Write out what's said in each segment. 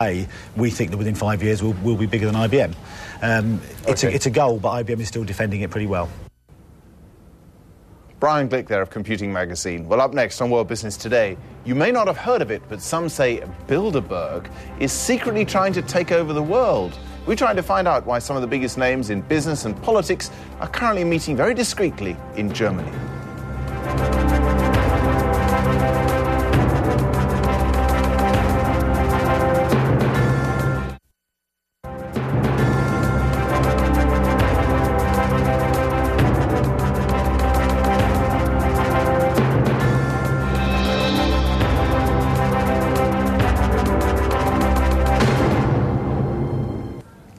We think that within 5 years we'll be bigger than IBM. It's a goal, but IBM is still defending it pretty well. Brian Glick there of Computing Magazine. Well, up next on World Business Today, you may not have heard of it, but some say Bilderberg is secretly trying to take over the world. We're trying to find out why some of the biggest names in business and politics are currently meeting very discreetly in Germany.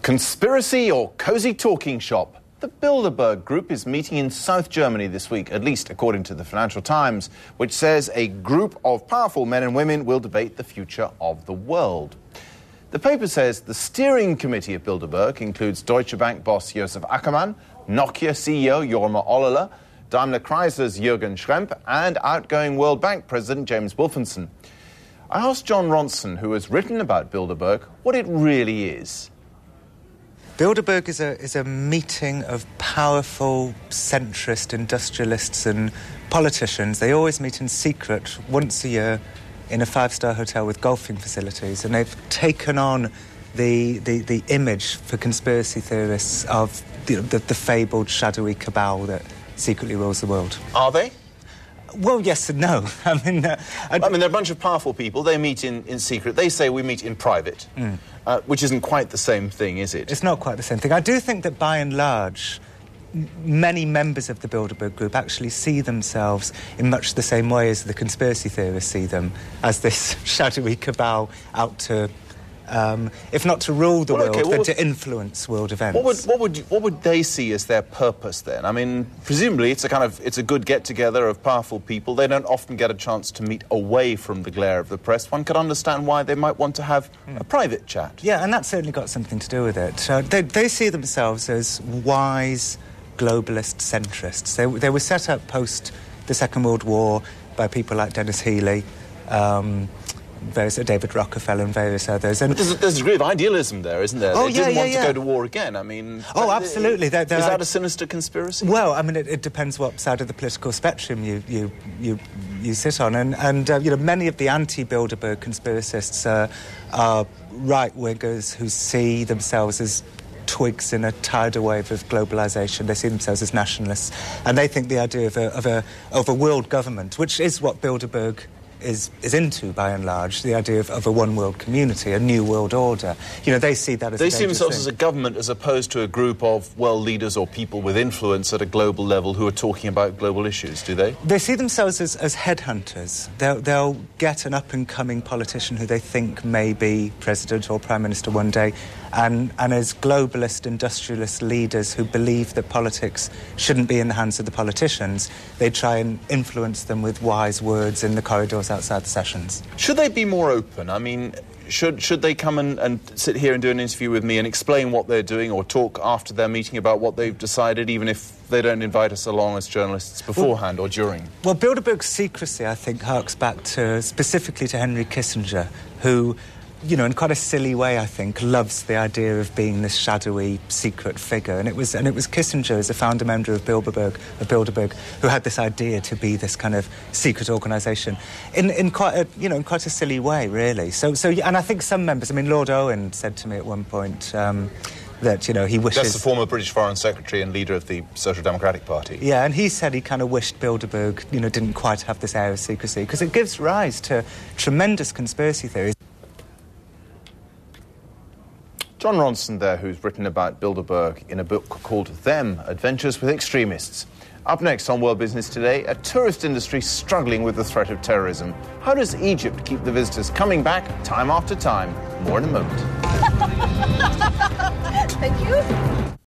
Conspiracy or cozy talking shop? The Bilderberg Group is meeting in South Germany this week, at least according to the Financial Times, which says a group of powerful men and women will debate the future of the world. The paper says the steering committee of Bilderberg includes Deutsche Bank boss Josef Ackermann, Nokia CEO Jorma Ollila, Daimler Chrysler's Jürgen Schrempp, and outgoing World Bank President James Wolfensohn. I asked John Ronson, who has written about Bilderberg, what it really is. Bilderberg is a meeting of powerful centrist industrialists and politicians. They always meet in secret once a year in a 5-star hotel with golfing facilities, and they've taken on the image for conspiracy theorists of the fabled shadowy cabal that secretly rules the world. Are they? Well, yes and no. I mean, they're a bunch of powerful people. They meet in secret. They say we meet in private, which isn't quite the same thing, is it? It's not quite the same thing. I do think that, by and large, many members of the Bilderberg Group actually see themselves in much the same way as the conspiracy theorists see them, as this shadowy cabal out to, if not to rule the world, but to influence world events. What would they see as their purpose then? I mean, presumably it's a good get-together of powerful people. They don't often get a chance to meet away from the glare of the press. One could understand why they might want to have a private chat. Yeah, and that's certainly got something to do with it. They see themselves as wise globalist centrists. They were set up post the Second World War by people like Dennis Healey, David Rockefeller and various others. And but there's a degree of idealism there, isn't there? They didn't want to go to war again. I mean... Oh, absolutely. Is that a sinister conspiracy? Well, I mean, it depends what side of the political spectrum you sit on. And many of the anti-Bilderberg conspiracists are right-wingers who see themselves as twigs in a tidal wave of globalisation. They see themselves as nationalists. And they think the idea of a world government, which is what Bilderberg is into, by and large, the idea of a one-world community, a new world order. They see that as They see themselves as a government as opposed to a group of world leaders or people with influence at a global level who are talking about global issues, do they? They see themselves as headhunters. They'll get an up-and-coming politician who they think may be president or prime minister one day, and as globalist industrialist leaders who believe that politics shouldn't be in the hands of the politicians, they try and influence them with wise words in the corridors outside the sessions. Should they be more open? I mean, should they come and sit here and do an interview with me and explain what they're doing, or talk after their meeting about what they've decided, even if they don't invite us along as journalists beforehand or during? Well, Bilderberg's secrecy, I think, harks back specifically to Henry Kissinger, who, in quite a silly way, I think, loves the idea of being this shadowy, secret figure. And it was Kissinger, as a founder member of Bilderberg, who had this idea to be this kind of secret organisation in quite a silly way, really. So, and I think some members, Lord Owen said to me at one point that, he wishes... That's the former British Foreign Secretary and leader of the Social Democratic Party. Yeah, and he said he kind of wished Bilderberg, didn't quite have this air of secrecy, because it gives rise to tremendous conspiracy theories. John Ronson there, who's written about Bilderberg in a book called Them, Adventures with Extremists. Up next on World Business Today, a tourist industry struggling with the threat of terrorism. How does Egypt keep the visitors coming back time after time? More in a moment. Thank you.